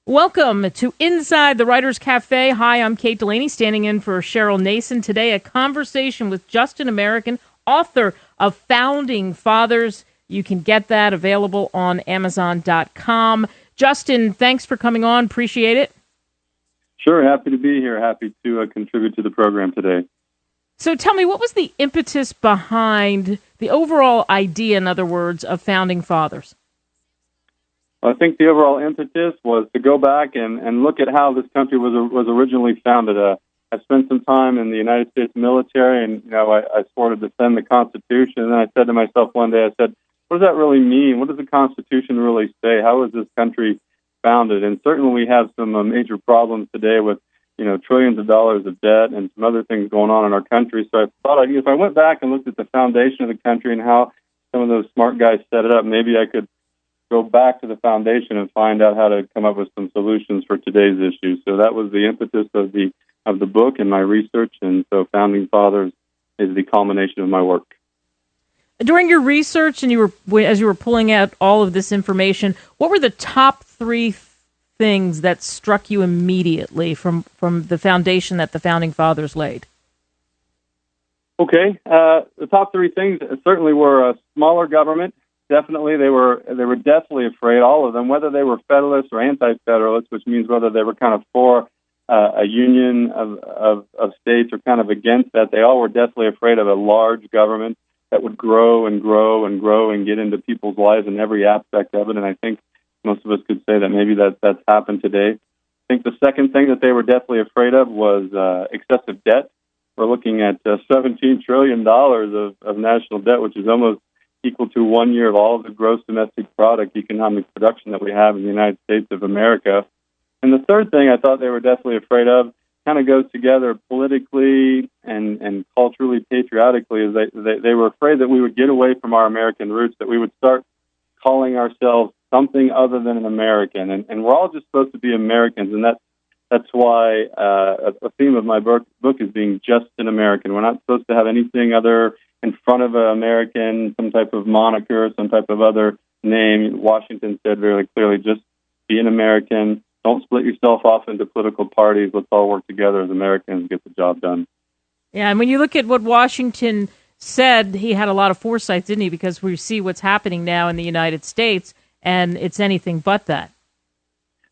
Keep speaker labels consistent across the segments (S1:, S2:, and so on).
S1: Welcome to Inside the Writers Cafe. Hi, I'm Kate Delaney, standing in for Cheryl Nason. Today, a conversation with Justin American, author of Founding Fathers. You can get that available on Amazon.com. Justin, thanks for coming on. Appreciate it.
S2: Sure, happy to be here. Happy to contribute to the program today.
S1: So tell me, what was the impetus behind the overall idea, in other words, of Founding Fathers?
S2: I think the overall impetus was to go back and look at how this country was originally founded. I spent some time in the United States military, and I swore to defend the Constitution. And then I said to myself one day, I said, "What does that really mean? What does the Constitution really say? How was this country founded?" And certainly we have some major problems today with trillions of dollars of debt and some other things going on in our country. So I thought if I went back and looked at the foundation of the country and how some of those smart guys set it up, maybe I could go back to the foundation and find out how to come up with some solutions for today's issues. So that was the impetus of the book and my research, and so Founding Fathers is the culmination of my work.
S1: During your research, and as you were pulling out all of this information, what were the top three things that struck you immediately from the foundation that the Founding Fathers laid?
S2: Okay, the top three things certainly were a smaller government. Definitely, they were deathly afraid, all of them, whether they were Federalists or Anti-Federalists, which means whether they were kind of for a union of states or kind of against that. They all were deathly afraid of a large government that would grow and grow and grow and get into people's lives in every aspect of it. And I think most of us could say that maybe that's happened today. I think the second thing that they were deathly afraid of was excessive debt. We're looking at $17 trillion of national debt, which is almost equal to 1 year of all of the gross domestic product economic production that we have in the United States of America. And the third thing I thought they were definitely afraid of kind of goes together politically and culturally, patriotically, is they were afraid that we would get away from our American roots, that we would start calling ourselves something other than an American. And we're all just supposed to be Americans, and that's why a theme of my book is being just an American. We're not supposed to have anything other in front of an American, some type of moniker, some type of other name. Washington said very clearly, just be an American. Don't split yourself off into political parties. Let's all work together as Americans and get the job done.
S1: Yeah, and when you look at what Washington said, he had a lot of foresight, didn't he? Because we see what's happening now in the United States, and it's anything but that.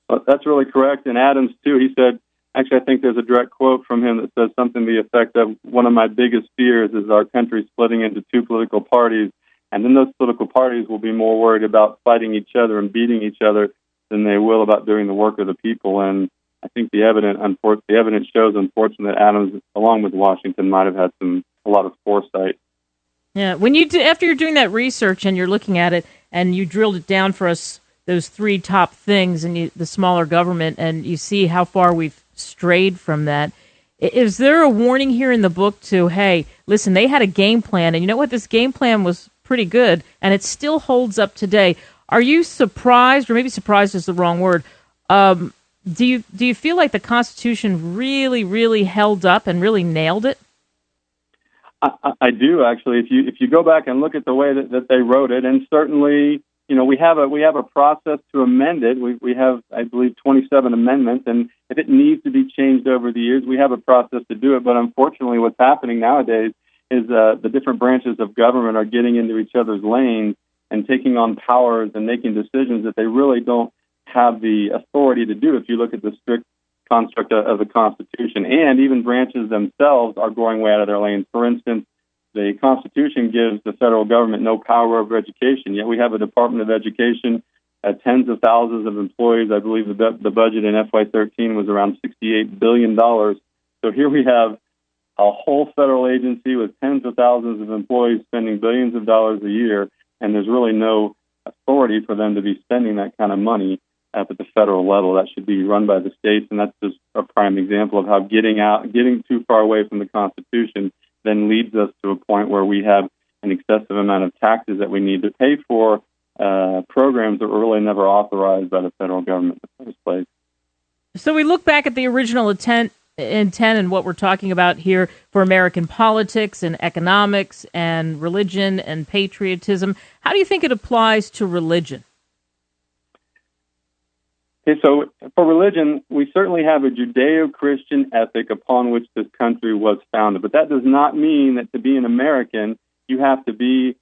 S2: Well, that's really correct. And Adams, too, he said, actually, I think there's a direct quote from him that says something to the effect of, one of my biggest fears is our country splitting into two political parties, and then those political parties will be more worried about fighting each other and beating each other than they will about doing the work of the people. And I think the evidence shows, unfortunately, that Adams, along with Washington, might have had a lot of foresight.
S1: Yeah, when after you're doing that research and you're looking at it and you drilled it down for us, those three top things, and the smaller government, and you see how far we've strayed from that. Is there a warning here in the book to, hey, listen, they had a game plan, and you know what? This game plan was pretty good, and it still holds up today. Are you surprised, or maybe surprised is the wrong word, do you feel like the Constitution really, really held up and really nailed it?
S2: I do, actually. If you go back and look at the way that they wrote it, and certainly, we have a process to amend it. We have, I believe, 27 amendments, and if it needs to be changed over the years, we have a process to do it. But unfortunately, what's happening nowadays is the different branches of government are getting into each other's lanes and taking on powers and making decisions that they really don't have the authority to do. If you look at the strict construct of the Constitution, and even branches themselves are going way out of their lanes. For instance, the Constitution gives the federal government no power over education, yet we have a Department of Education, tens of thousands of employees. I believe the budget in FY13 was around $68 billion. So here we have a whole federal agency with tens of thousands of employees spending billions of dollars a year, and there's really no authority for them to be spending that kind of money at the federal level. That should be run by the states, and that's just a prime example of how getting too far away from the Constitution then leads us to a point where we have an excessive amount of taxes that we need to pay for programs that were really never authorized by the federal government in the first place.
S1: So we look back at the original intent and what we're talking about here for American politics and economics and religion and patriotism. How do you think it applies to religion?
S2: Okay, so for religion, we certainly have a Judeo-Christian ethic upon which this country was founded. But that does not mean that to be an American, you have to be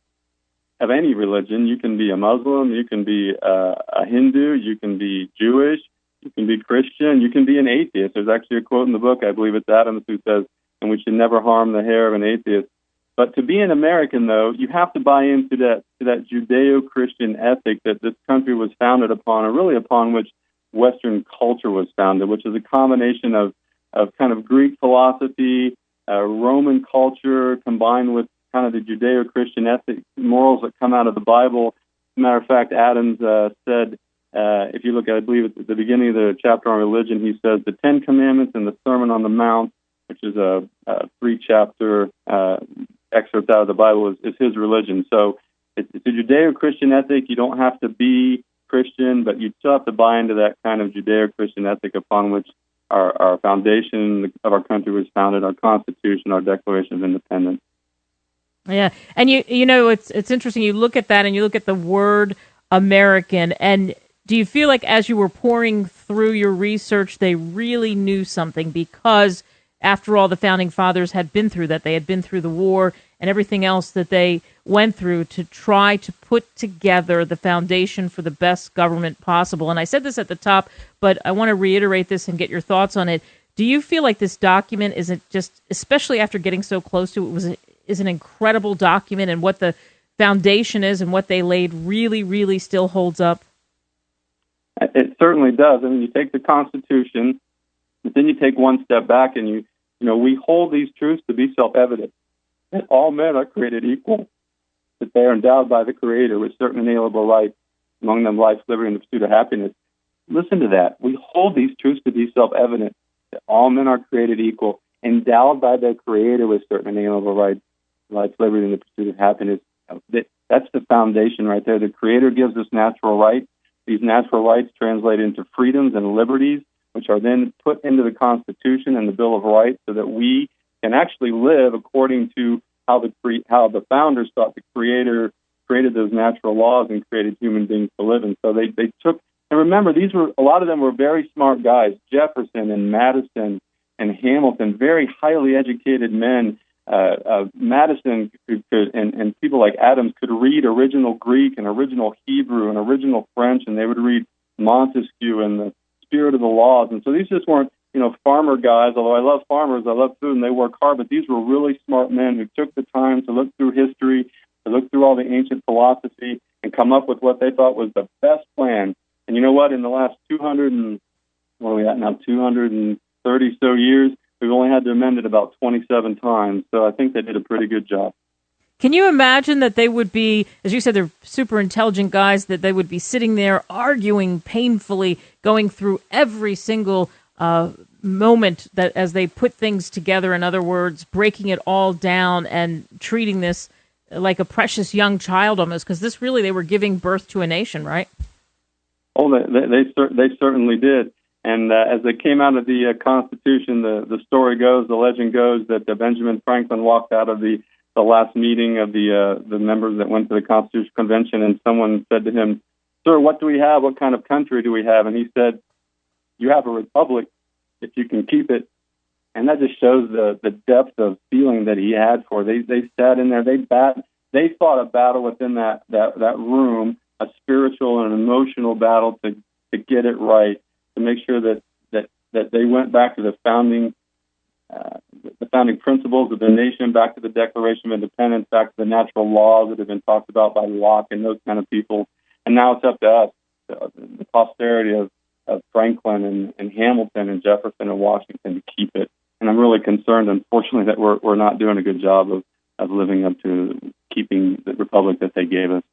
S2: of any religion. You can be a Muslim, you can be a Hindu, you can be Jewish, you can be Christian, you can be an atheist. There's actually a quote in the book, I believe it's Adams, who says, "And we should never harm the hair of an atheist." But to be an American, though, you have to buy into that Judeo-Christian ethic that this country was founded upon, or really upon which Western culture was founded, which is a combination of kind of Greek philosophy, Roman culture, combined with kind of the Judeo-Christian ethic morals that come out of the Bible. As a matter of fact, Adams said, if you look at, I believe at the beginning of the chapter on religion, he says the Ten Commandments and the Sermon on the Mount, which is a 3-chapter excerpt out of the Bible, is his religion. So it's a Judeo-Christian ethic. You don't have to be Christian, but you still have to buy into that kind of Judeo-Christian ethic upon which our foundation of our country was founded, our Constitution, our Declaration of Independence.
S1: Yeah, and you know it's interesting. You look at that and you look at the word American, and do you feel like as you were pouring through your research, they really knew something? Because after all, the founding fathers had been through that. They had been through the war and everything else that they went through to try to put together the foundation for the best government possible. And I said this at the top, but I want to reiterate this and get your thoughts on it. Do you feel like this document isn't just, especially after getting so close to it, is an incredible document, and what the foundation is and what they laid really, really still holds up?
S2: It certainly does. I mean, you take the Constitution, but then you take one step back and we hold these truths to be self-evident, that all men are created equal, that they are endowed by the Creator with certain inalienable rights, among them life, liberty, and the pursuit of happiness. Listen to that. We hold these truths to be self-evident, that all men are created equal, endowed by their Creator with certain inalienable rights, life, liberty, and the pursuit of happiness. That's the foundation right there. The Creator gives us natural rights. These natural rights translate into freedoms and liberties, which are then put into the Constitution and the Bill of Rights so that we can actually live according to how the founders thought the Creator created those natural laws and created human beings to live in. So they took, and remember, a lot of them were very smart guys, Jefferson and Madison and Hamilton, very highly educated men. Madison and people like Adams could read original Greek and original Hebrew and original French, and they would read Montesquieu and the Spirit of the Laws. And so these just weren't, farmer guys, although I love farmers, I love food, and they work hard, but these were really smart men who took the time to look through history, to look through all the ancient philosophy, and come up with what they thought was the best plan. And you know what? In the last 230 so years, we've only had to amend it about 27 times. So I think they did a pretty good job.
S1: Can you imagine that they would be, as you said, they're super intelligent guys, that they would be sitting there arguing painfully, going through every single moment that as they put things together, in other words, breaking it all down and treating this like a precious young child almost, because this really, they were giving birth to a nation, right?
S2: Oh, they certainly did. And as they came out of the Constitution, the story goes, the legend goes, that Benjamin Franklin walked out of the last meeting of the members that went to the Constitutional Convention, and someone said to him, "Sir, what do we have? What kind of country do we have?" And he said, "You have a republic if you can keep it." And that just shows the depth of feeling that he had for it. They sat in there, they fought a battle within that room, a spiritual and an emotional battle to get it right, to make sure that they went back to the founding principles of the nation, back to the Declaration of Independence, back to the natural laws that have been talked about by Locke and those kind of people. And now it's up to us, the posterity of Franklin and Hamilton and Jefferson and Washington, to keep it. And I'm really concerned, unfortunately, that we're not doing a good job of living up to keeping the republic that they gave us.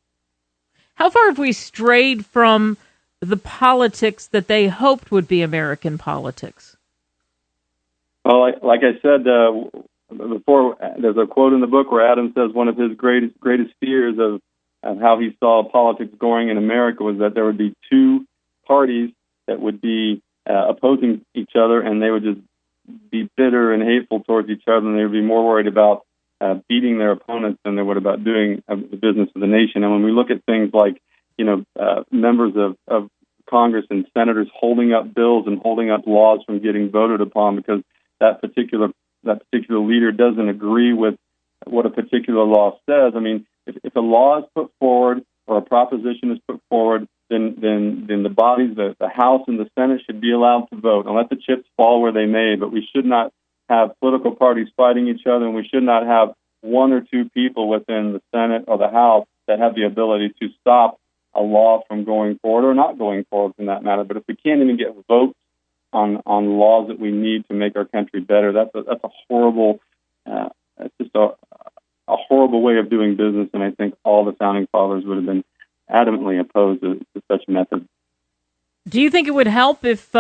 S1: How far have we strayed from the politics that they hoped would be American politics?
S2: Well, like I said before, there's a quote in the book where Adams says one of his greatest fears of how he saw politics going in America was that there would be two parties that would be opposing each other, and they would just be bitter and hateful towards each other, and they would be more worried about beating their opponents than they would about doing the business of the nation. And when we look at things like, members of Congress and senators holding up bills and holding up laws from getting voted upon because that particular leader doesn't agree with what a particular law says. I mean, if a law is put forward or a proposition is put forward, then the bodies, the House and the Senate, should be allowed to vote and let the chips fall where they may. But we should not have political parties fighting each other, and we should not have one or two people within the Senate or the House that have the ability to stop a law from going forward or not going forward in that matter. But if we can't even get votes on laws that we need to make our country better, that's a horrible, it's just a horrible way of doing business. And I think all the founding fathers would have been adamantly opposed to such methods.
S1: Do you think it would help if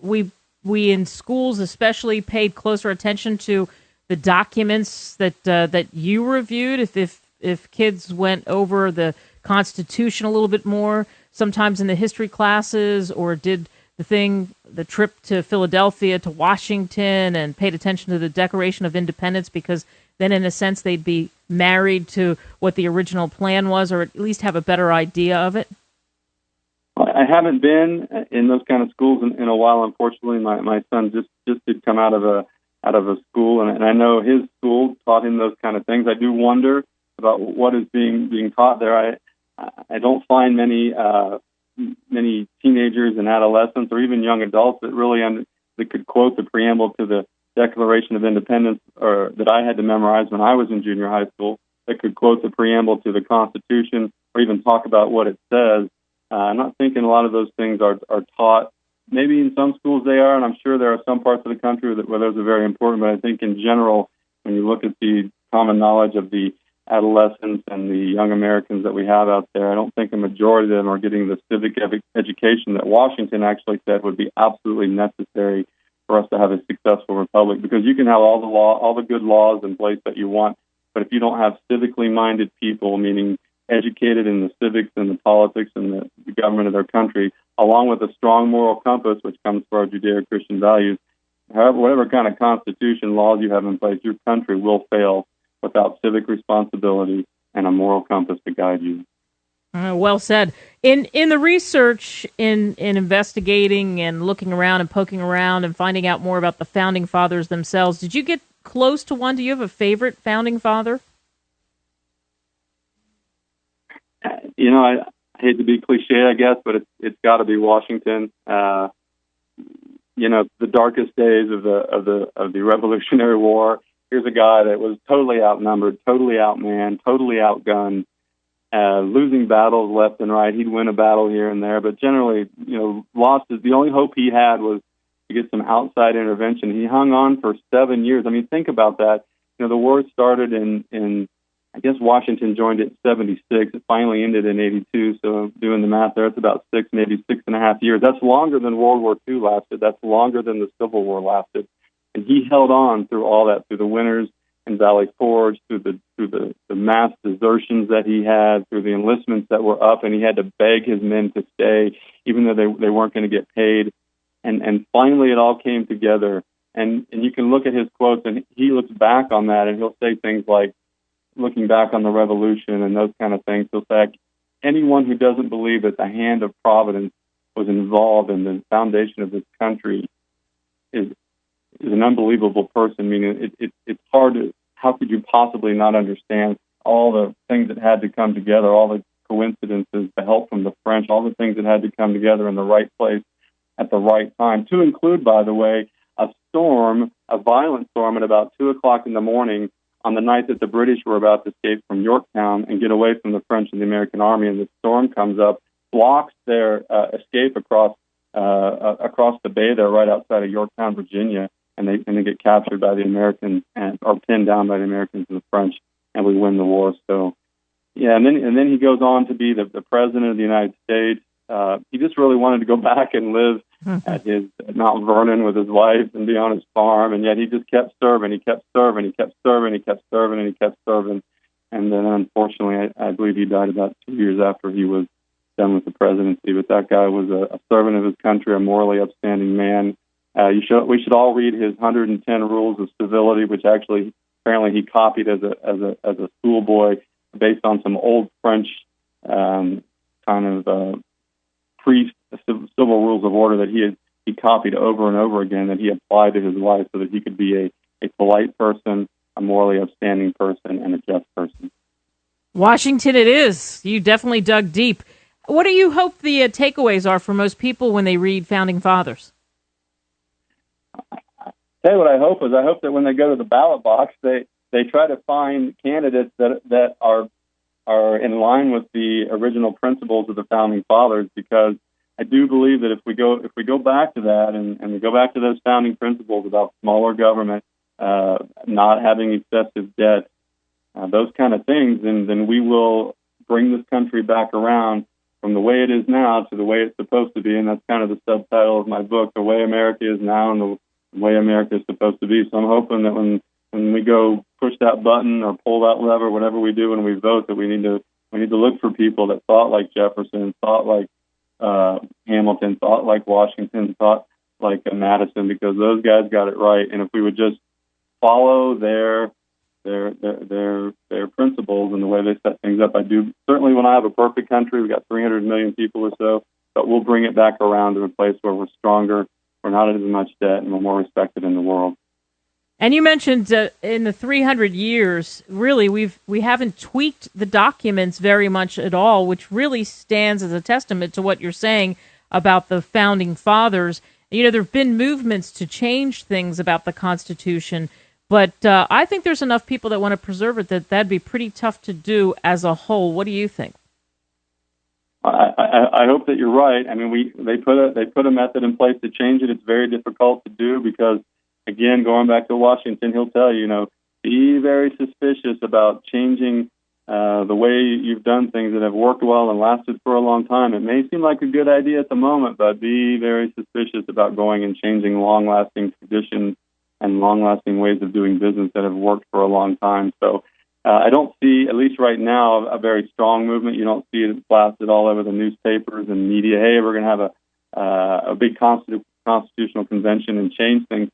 S1: we in schools especially paid closer attention to the documents that you reviewed? If kids went over the Constitution a little bit more, sometimes in the history classes, or did the trip to Philadelphia to Washington and paid attention to the Declaration of Independence, because then in a sense they'd be married to what the original plan was, or at least have a better idea of it?
S2: I haven't been in those kind of schools in a while. Unfortunately, my son just did come out of a school, and I know his school taught him those kind of things. I do wonder about what is being taught there. I don't find many teenagers and adolescents or even young adults that really that could quote the preamble to the Declaration of Independence, or that I had to memorize when I was in junior high school, that could quote the preamble to the Constitution or even talk about what it says. I'm not thinking a lot of those things are taught. Maybe in some schools they are, and I'm sure there are some parts of the country where those are very important. But I think in general, when you look at the common knowledge of the adolescents and the young Americans that we have out there, I don't think a majority of them are getting the civic education that Washington actually said would be absolutely necessary for us to have a successful republic. Because you can have all the good laws in place that you want, but if you don't have civically minded people, meaning educated in the civics and the politics and the government of their country, along with a strong moral compass, which comes from our Judeo-Christian values, whatever kind of constitution laws you have in place, your country will fail without civic responsibility and a moral compass to guide you.
S1: Well said. In the research, in investigating and looking around and poking around and finding out more about the founding fathers themselves, did you get close to one? Do you have a favorite founding father?
S2: I hate to be cliche, I guess, but it's got to be Washington. The darkest days of the Revolutionary War. Here's a guy that was totally outnumbered, totally outmanned, totally outgunned, losing battles left and right. He'd win a battle here and there, but generally, lost. The only hope he had was to get some outside intervention. He hung on for 7 years. I mean, think about that. The war started in I guess Washington joined it in 76. It finally ended in 82. So doing the math there, it's about maybe 6.5 years. That's longer than World War II lasted. That's longer than the Civil War lasted. And he held on through all that, through the winters in Valley Forge, through the mass desertions that he had, through the enlistments that were up, and he had to beg his men to stay, even though they weren't going to get paid. And finally, it all came together. And you can look at his quotes, and he looks back on that, and he'll say things like, looking back on the revolution and those kind of things, he'll say, anyone who doesn't believe that the hand of Providence was involved in the foundation of this country is an unbelievable person. Meaning, it's hard to, how could you possibly not understand all the things that had to come together, all the coincidences, the help from the French, all the things that had to come together in the right place at the right time, to include, by the way, a violent storm at about 2 o'clock in the morning on the night that the British were about to escape from Yorktown and get away from the French and the American army. And the storm comes up, blocks their escape across the bay there, right outside of Yorktown, Virginia, and they get captured by the Americans or pinned down by the Americans and the French, and we win the war. So, yeah, and then he goes on to be the president of the United States. He just really wanted to go back and live at Mount Vernon with his wife and be on his farm, and yet he just kept serving. He kept serving. He kept serving. He kept serving, and he kept serving. And then, unfortunately, I believe he died about 2 years after he was done with the presidency. But that guy was a servant of his country, a morally upstanding man. We should all read his 110 Rules of Civility, which actually apparently he copied as a schoolboy based on some old French kind of civil rules of order that he copied over and over again, that he applied to his life so that he could be a polite person, a morally upstanding person, and a just person.
S1: Washington it is. You definitely dug deep. What do you hope the takeaways are for most people when they read Founding Fathers?
S2: Tell you what I hope that when they go to the ballot box, they try to find candidates that are in line with the original principles of the Founding Fathers, because I do believe that if we go back to that and we go back to those founding principles about smaller government, not having excessive debt, those kind of things, then we will bring this country back around from the way it is now to the way it's supposed to be. And that's kind of the subtitle of my book, The Way America Is Now and the Way America is Supposed to Be. So I'm hoping that when we go push that button or pull that lever, whatever we do when we vote, that we need to look for people that thought like Jefferson, thought like Hamilton, thought like Washington, thought like Madison, because those guys got it right. And if we would just follow their principles and the way they set things up, I do certainly want to have a perfect country. We've got 300 million people or so, but we'll bring it back around to a place where we're stronger, we're not as much debt, and we're more respected in the world.
S1: And you mentioned in the 300 years, really, we haven't tweaked the documents very much at all, which really stands as a testament to what you're saying about the Founding Fathers. You know, there have been movements to change things about the Constitution, but I think there's enough people that want to preserve it that'd be pretty tough to do as a whole. What do you think?
S2: I hope that you're right. I mean, they put a method in place to change it. It's very difficult to do because, again, going back to Washington, he'll tell you, be very suspicious about changing the way you've done things that have worked well and lasted for a long time. It may seem like a good idea at the moment, but be very suspicious about going and changing long-lasting traditions and long-lasting ways of doing business that have worked for a long time. So I don't see, at least right now, a very strong movement. You don't see it blasted all over the newspapers and media. Hey, we're going to have a big constitutional convention and change things.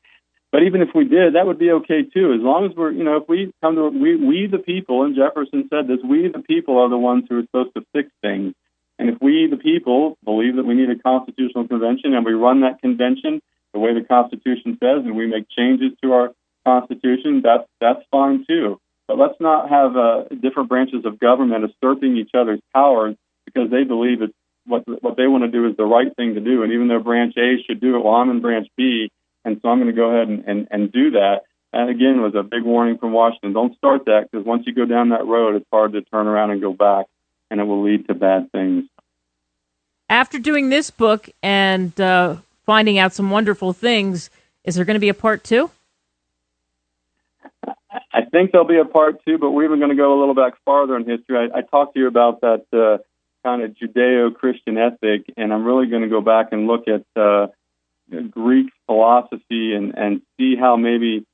S2: But even if we did, that would be okay too, as long as we're, if we come to, we the people, and Jefferson said this, we the people are the ones who are supposed to fix things. And if we the people believe that we need a constitutional convention and we run that convention the way the Constitution says and we make changes to our Constitution, that's fine too. But let's not have different branches of government usurping each other's powers because they believe it's what they want to do is the right thing to do. And even though branch A should do it, well, I'm in branch B, and so I'm going to go ahead and do that. And again, was a big warning from Washington. Don't start that, because once you go down that road, it's hard to turn around and go back, and it will lead to bad things.
S1: After doing this book and finding out some wonderful things, is there going to be a part 2?
S2: I think there'll be a part 2, but we're even going to go a little back farther in history. I talked to you about that kind of Judeo-Christian ethic, and I'm really going to go back and look at Greek philosophy and see how maybe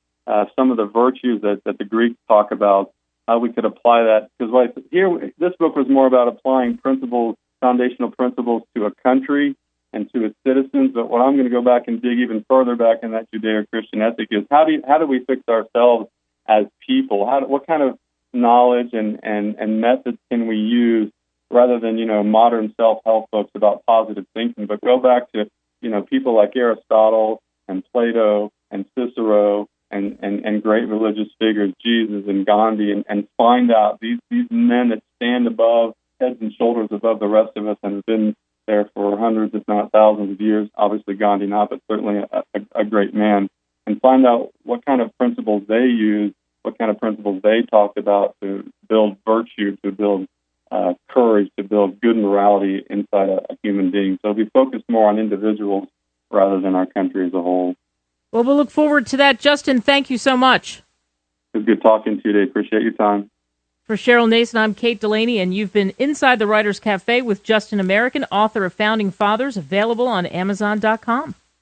S2: some of the virtues that the Greeks talk about, how we could apply that. Because here, this book was more about applying principles, foundational principles to a country and to its citizens. But what I'm going to go back and dig even further back in that Judeo-Christian ethic is how do we fix ourselves as people? What kind of knowledge and methods can we use rather than modern self-help books about positive thinking? But go back to people like Aristotle and Plato and Cicero and great religious figures, Jesus and Gandhi, and find out these men that stand above, heads and shoulders above the rest of us and have been there for hundreds, if not thousands of years. Obviously Gandhi not, but certainly a great man. And find out what kind of principles they use, what kind of principles they talked about to build virtue, to build courage, to build good morality inside a human being. So we focus more on individuals rather than our country as a whole.
S1: Well, we'll look forward to that. Justin, thank you so much.
S2: It was good talking to you today. Appreciate your time.
S1: For Cheryl Nason, I'm Kate Delaney, and you've been Inside the Writers Cafe with Justin American, author of Founding Fathers, available on Amazon.com.